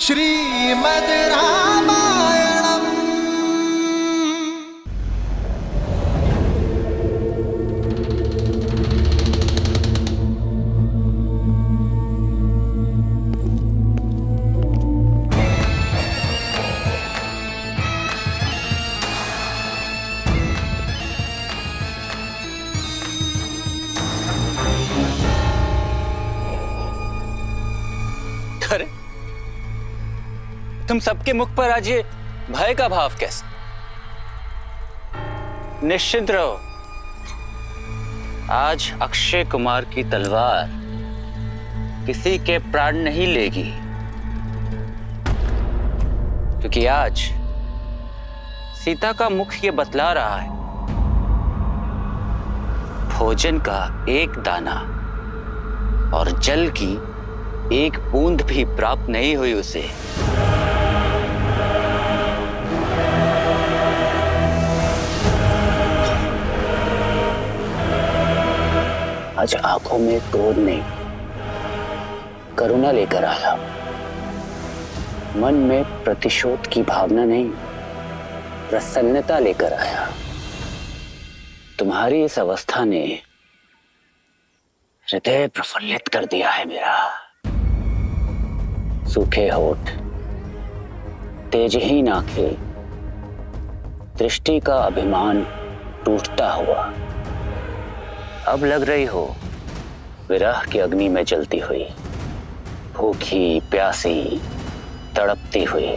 श्रीमद् रामायणम्। अरे तुम सबके मुख पर आज ये भय का भाव कैसे? निश्चिंत रहो, आज अक्षय कुमार की तलवार किसी के प्राण नहीं लेगी, क्योंकि आज सीता का मुख ये बतला रहा है, भोजन का एक दाना और जल की एक बूंद भी प्राप्त नहीं हुई उसे। आज आंखों में क्रोध नहीं, करुणा लेकर आया। मन में प्रतिशोध की भावना नहीं, प्रसन्नता लेकर आया। तुम्हारी इस अवस्था ने हृदय प्रफुल्लित कर दिया है मेरा। सूखे होठ, तेजहीन आंखें, दृष्टि का अभिमान टूटता हुआ, अब लग रही हो विरह की अग्नि में जलती हुई, भूखी प्यासी तड़पती हुई।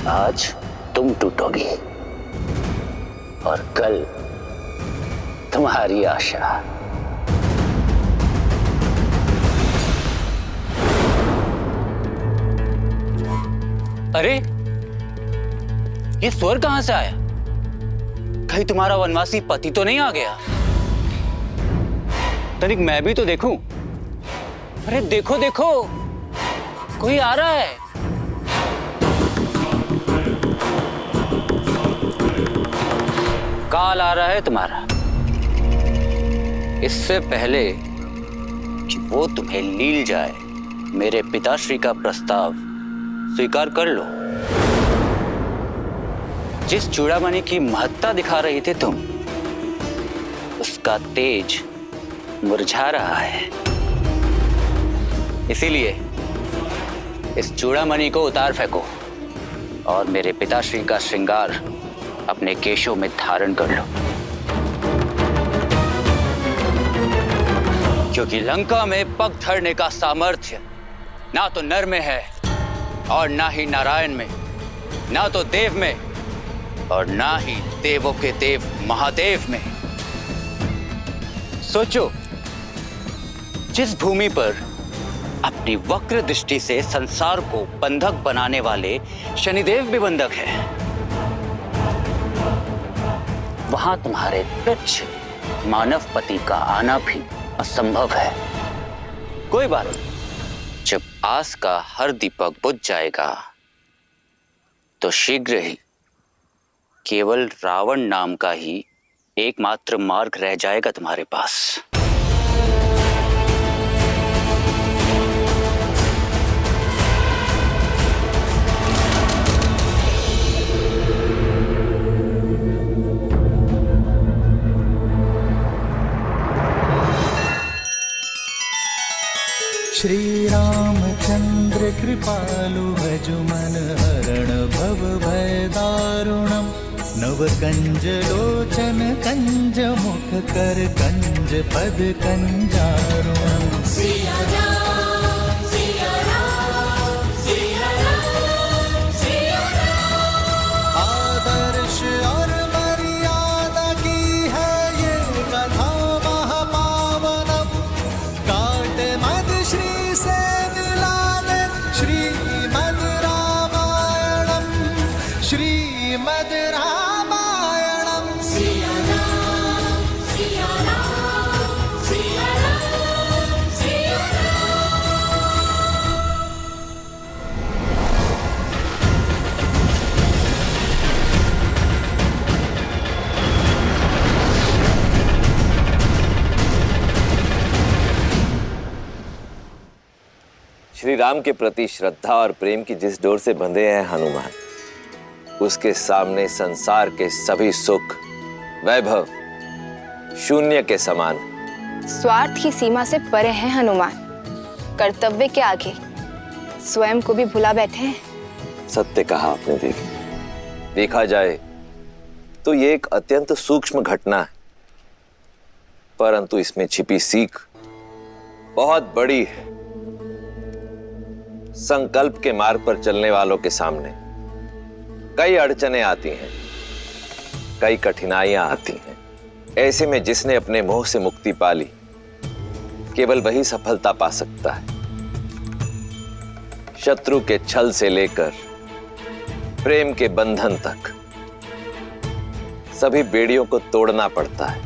आज तुम टूटोगी और कल तुम्हारी आशा। अरे ये स्वर कहां से आया? कहीं तुम्हारा वनवासी पति तो नहीं आ गया? तनिक मैं भी तो देखूं। अरे देखो देखो, कोई आ रहा है। काल आ रहा है तुम्हारा। इससे पहले कि वो तुम्हें लील जाए, मेरे पिताश्री का प्रस्ताव स्वीकार कर लो। जिस चूड़ामणि की महत्ता दिखा रही थी तुम, उसका तेज मुरझा रहा है। इसीलिए इस चूड़ामणि को उतार फेंको और मेरे पिताश्री का श्रृंगार अपने केशों में धारण कर लो, क्योंकि लंका में पग धरने का सामर्थ्य ना तो नर में है और ना ही नारायण में, ना तो देव में और ना ही देवों के देव महादेव में। सोचो, जिस भूमि पर अपनी वक्र दृष्टि से संसार को बंधक बनाने वाले शनिदेव भी बंधक है, वहां तुम्हारे तुच्छ मानव पति का आना भी असंभव है। कोई बात नहीं, जब आस का हर दीपक बुझ जाएगा तो शीघ्र ही केवल रावण नाम का ही एकमात्र मार्ग रह जाएगा तुम्हारे पास। श्री रामचंद्र कृपालु भजु मन हरण भव भय दारुणम्। नव कंज लोचन कंज मुख कर कंज पद कंजारुणम्। आदर्श और मर्यादा की है ये कथा महापावनम्। काट मद श्री से मिला दे श्रीमद् रामायणम्। श्रीमद् रामायणम्। श्री राम के प्रति श्रद्धा और प्रेम की जिस डोर से बंधे हैं हनुमान, उसके सामने संसार के सभी सुख वैभव शून्य के समान। स्वार्थ की सीमा से परे हैं हनुमान, कर्तव्य के आगे स्वयं को भी भुला बैठे हैं। सत्य कहा आपने देवी। देखा जाए तो ये एक अत्यंत सूक्ष्म घटना है, परंतु इसमें छिपी सीख बहुत बड़ी है। संकल्प के मार्ग पर चलने वालों के सामने कई अड़चनें आती हैं, कई कठिनाइयां आती हैं। ऐसे में जिसने अपने मोह से मुक्ति पा ली, केवल वही सफलता पा सकता है। शत्रु के छल से लेकर प्रेम के बंधन तक सभी बेड़ियों को तोड़ना पड़ता है।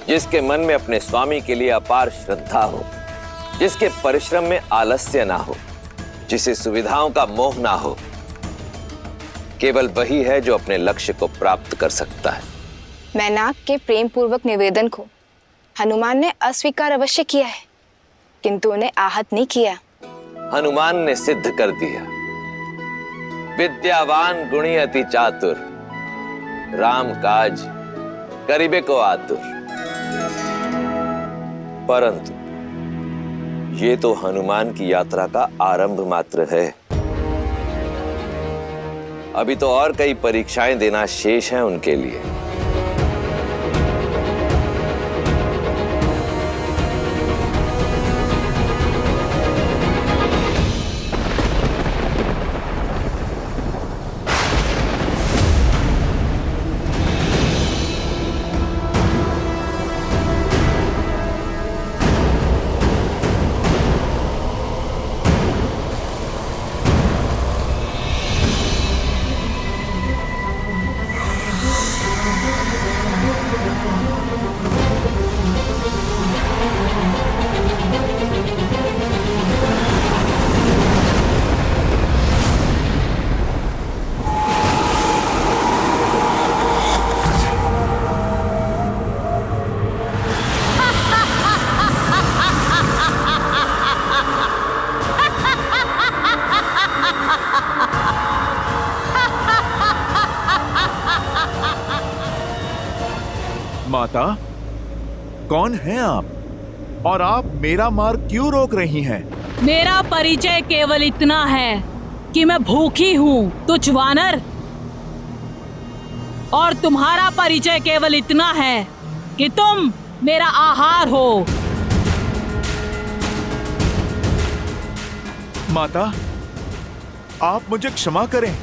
जिसके मन में अपने स्वामी के लिए अपार श्रद्धा हो, जिसके परिश्रम में आलस्य ना हो, जिसे सुविधाओं का मोह ना हो, केवल वही है जो अपने लक्ष्य को प्राप्त कर सकता है। मैनाक के प्रेम पूर्वक निवेदन को हनुमान ने अस्वीकार अवश्य किया है, किंतु उन्हें आहत नहीं किया। हनुमान ने सिद्ध कर दिया, विद्यावान गुणी अति चातुर, राम काज करिबे को आतुर। परंतु ये तो हनुमान की यात्रा का आरंभ मात्र है। अभी तो और कई परीक्षाएं देना शेष है उनके लिए। माता, कौन हैं आप और आप मेरा मार्ग क्यों रोक रही हैं? मेरा परिचय केवल इतना है कि मैं भूखी हूँ तुच्छ वानर, और तुम्हारा परिचय केवल इतना है कि तुम मेरा आहार हो। माता, आप मुझे क्षमा करें,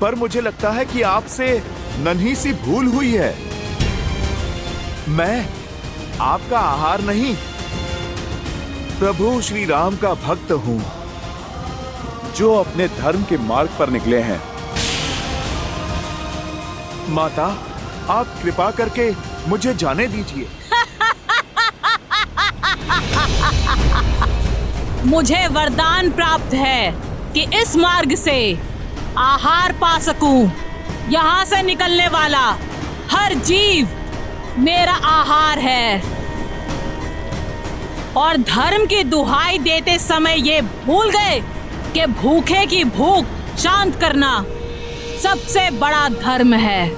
पर मुझे लगता है कि आपसे नन्ही सी भूल हुई है। मैं आपका आहार नहीं, प्रभु श्री राम का भक्त हूं, जो अपने धर्म के मार्ग पर निकले हैं। माता, आप कृपा करके मुझे जाने दीजिए। मुझे वरदान प्राप्त है कि इस मार्ग से आहार पा सकूं। यहाँ से निकलने वाला हर जीव मेरा आहार है, और धर्म की दुहाई देते समय ये भूल गए कि भूखे की भूख शांत करना सबसे बड़ा धर्म है।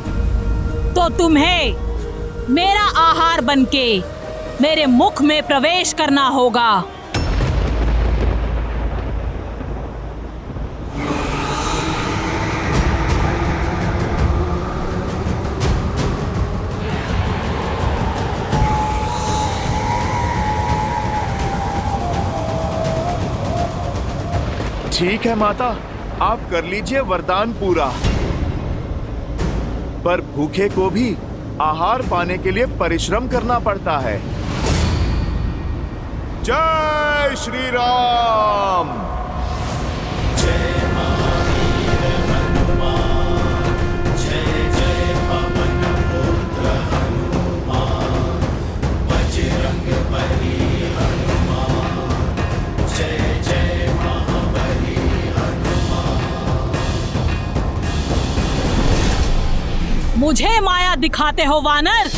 तो तुम्हें मेरा आहार बनके मेरे मुख में प्रवेश करना होगा। ठीक है माता, आप कर लीजिए वरदान पूरा, पर भूखे को भी आहार पाने के लिए परिश्रम करना पड़ता है। जय श्री राम। मुझे माया दिखाते हो वानर?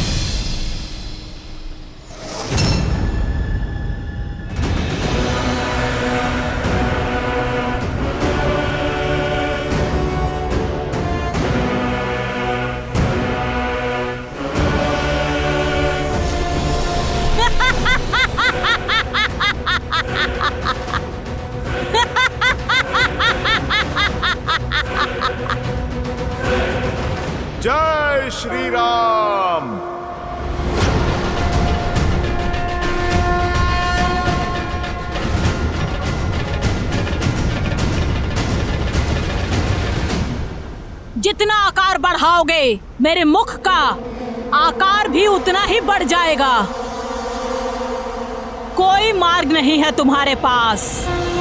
श्री राम। जितना आकार बढ़ाओगे मेरे मुख का आकार भी उतना ही बढ़ जाएगा। कोई मार्ग नहीं है तुम्हारे पास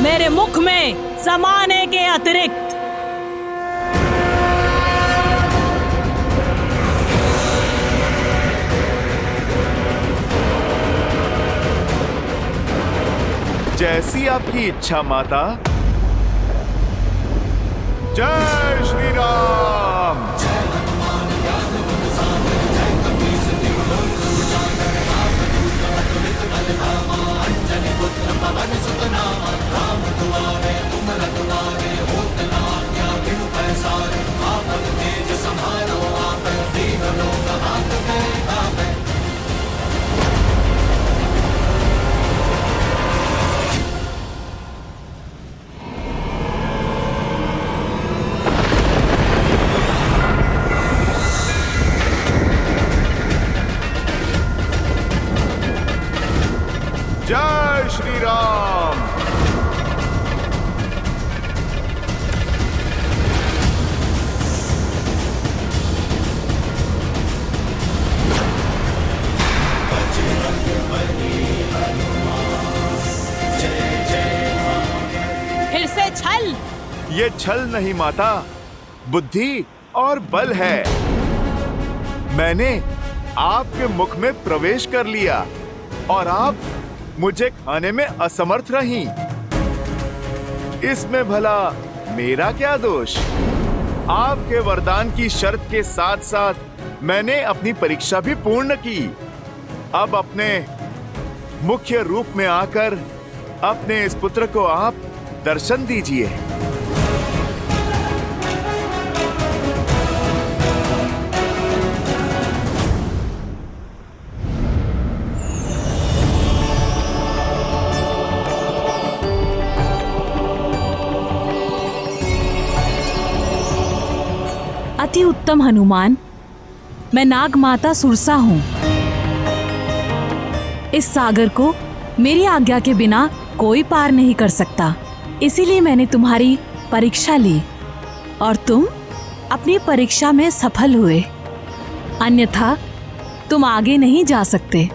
मेरे मुख में समाने के अतिरिक्त। जैसी आपकी इच्छा माता। जय श्री राम। जय श्री राम। फिर से छल। ये छल नहीं माता, बुद्धि और बल है। मैंने आपके मुख में प्रवेश कर लिया और आप मुझे खाने में असमर्थ रहीं। इसमें भला मेरा क्या दोष? आपके वरदान की शर्त के साथ साथ मैंने अपनी परीक्षा भी पूर्ण की। अब अपने मुख्य रूप में आकर अपने इस पुत्र को आप दर्शन दीजिए। अति उत्तम हनुमान, मैं नाग माता सुरसा हूँ। इस सागर को मेरी आज्ञा के बिना कोई पार नहीं कर सकता। इसीलिए मैंने तुम्हारी परीक्षा ली और तुम अपनी परीक्षा में सफल हुए। अन्यथा तुम आगे नहीं जा सकते।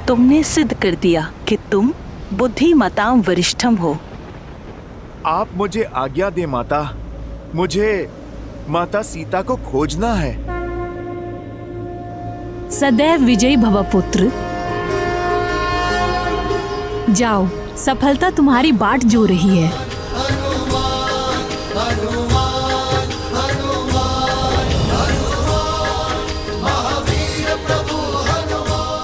तुमने सिद्ध कर दिया कि तुम बुद्धिमताम वरिष्ठम हो। आप मुझे आज्ञा दे माता। मुझे माता सीता को खोजना है। सदैव विजयी भव पुत्र। जाओ, सफलता तुम्हारी बाट जो रही है।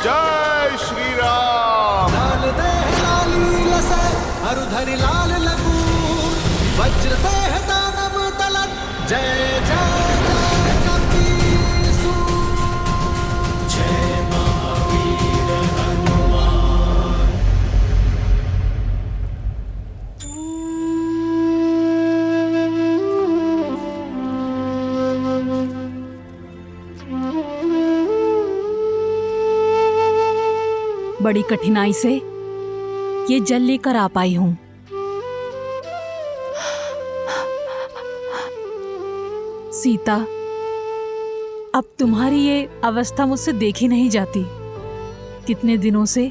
जय श्री राम। लाल देह लाली लसै हरुधरि लाल लगूर वज्र देह दानव तलत जय जय जय कपीसु जय महावीर हनुमान। बड़ी कठिनाई से ये जल लेकर आ पाई हूँ। सीता, अब तुम्हारी ये अवस्था मुझसे देखी नहीं जाती। कितने दिनों से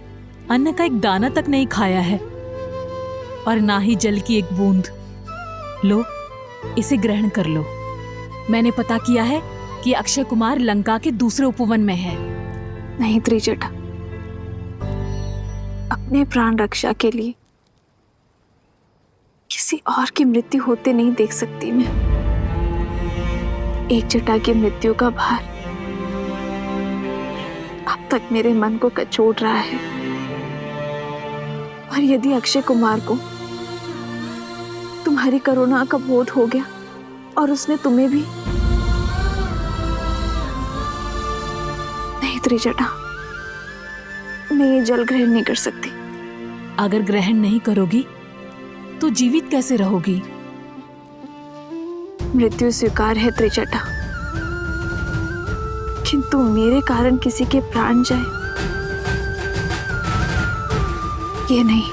अन्न का एक दाना तक नहीं खाया है और ना ही जल की एक बूंद। लो, इसे ग्रहण कर लो। मैंने पता किया है कि अक्षय कुमार लंका के दूसरे उपवन में है। नहीं त्रिजटा, अपने प्राण रक्षा के लिए किसी और की मृत्यु होते नहीं देख सकती मैं। एक जटा की मृत्यु का भार अब तक मेरे मन को कचोट रहा है। और यदि अक्षय कुमार को तुम्हारी करुणा का बोध हो गया और उसने तुम्हें भी। नहीं त्रिजटा, मैं ये जल ग्रहण नहीं कर सकती। अगर ग्रहण नहीं करोगी तो जीवित कैसे रहोगी? मृत्यु स्वीकार है त्रिजटा, किंतु मेरे कारण किसी के प्राण जाए, ये नहीं।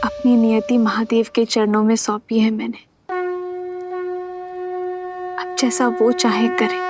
अपनी नियति महादेव के चरणों में सौंपी है मैंने। अब जैसा वो चाहे करे।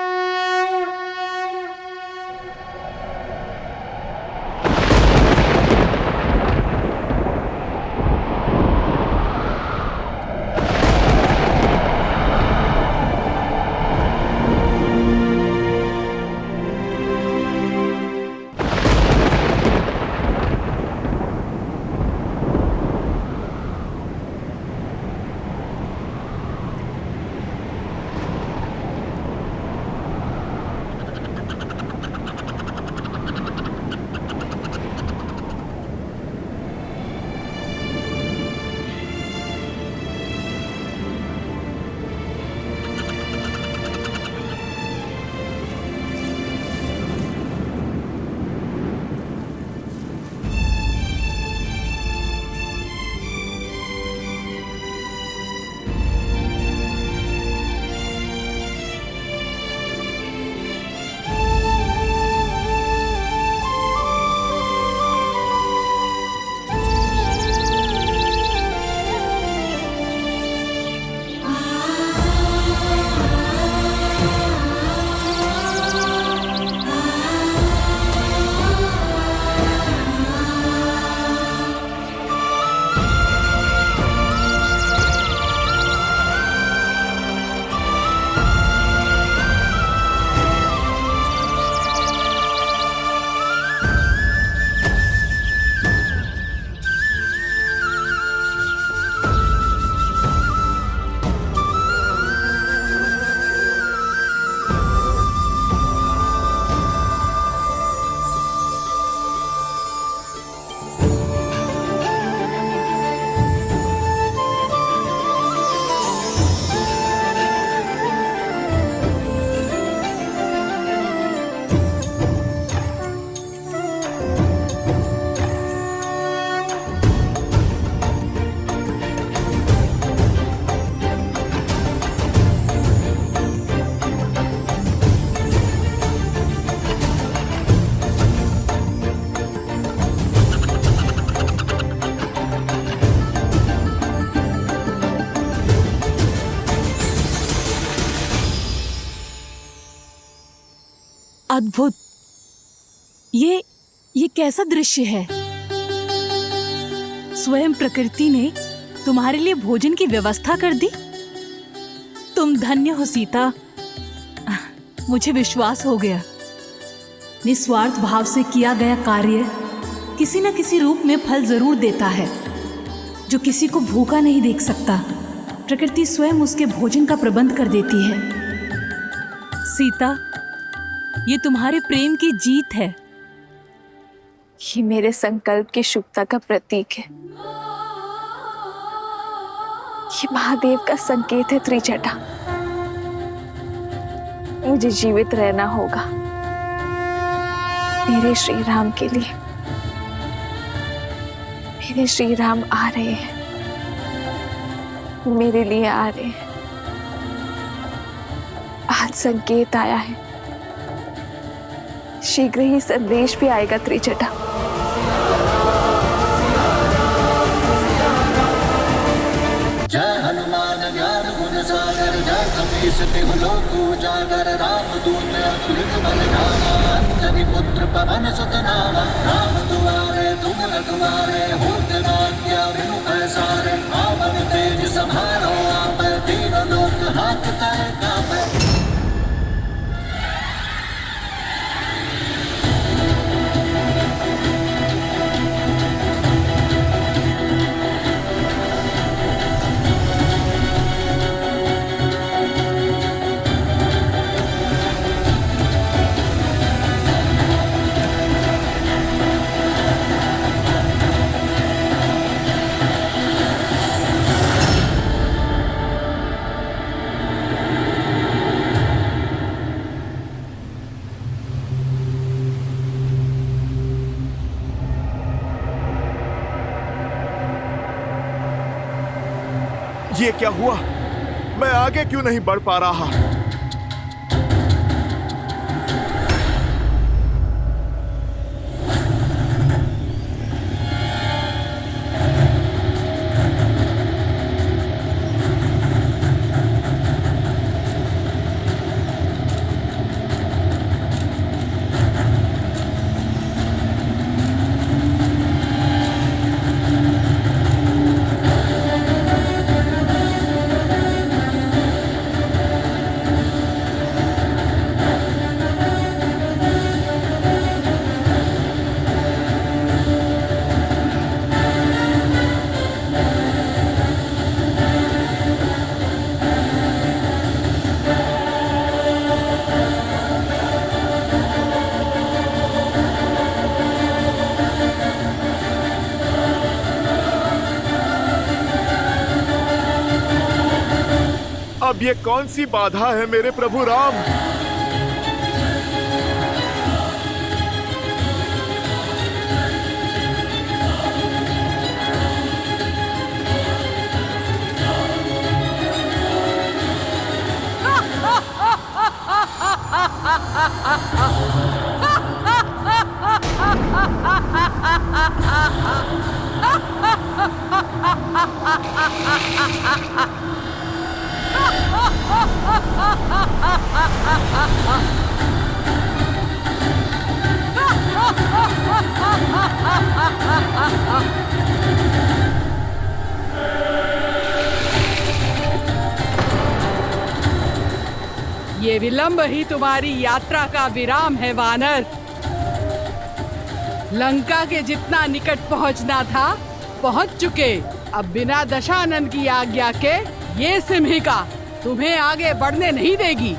अद्भुत! ये कैसा दृश्य है? स्वयं प्रकृति ने तुम्हारे लिए भोजन की व्यवस्था कर दी। तुम धन्य हो सीता। मुझे विश्वास हो गया। निस्वार्थ भाव से किया गया कार्य किसी न किसी रूप में फल जरूर देता है। जो किसी को भूखा नहीं देख सकता, प्रकृति स्वयं उसके भोजन का प्रबंध कर देती है। सीता, ये तुम्हारे प्रेम की जीत है। ये मेरे संकल्प की शुभता का प्रतीक है। ये महादेव का संकेत है त्रिजटा। मुझे जीवित रहना होगा मेरे श्री राम के लिए। मेरे श्री राम आ रहे हैं, मेरे लिए आ रहे हैं। आज संकेत आया है, शीघ्र ही संदेश भी आएगा त्रिजटा। जय हनुमान ज्ञान गुण सागर, जय कपीस तिहु लोक उजागर। राम दूत अतुलित बल धामा, अंजनी पुत्र पवन सुत नामा। राम दुआरे तुम रखवारे, होत न आज्ञा बिनु पैसारे। आपन तेज समारो आपै, तीनों लोक हांकते कांपै। ये क्या हुआ? मैं आगे क्यों नहीं बढ़ पा रहा? अब ये कौन सी बाधा है मेरे प्रभु राम? ये विलंब ही तुम्हारी यात्रा का विराम है वानर। लंका के जितना निकट पहुंचना था पहुंच चुके। अब बिना दशानन की आज्ञा के ये सिंहिका तुम्हें आगे बढ़ने नहीं देगी।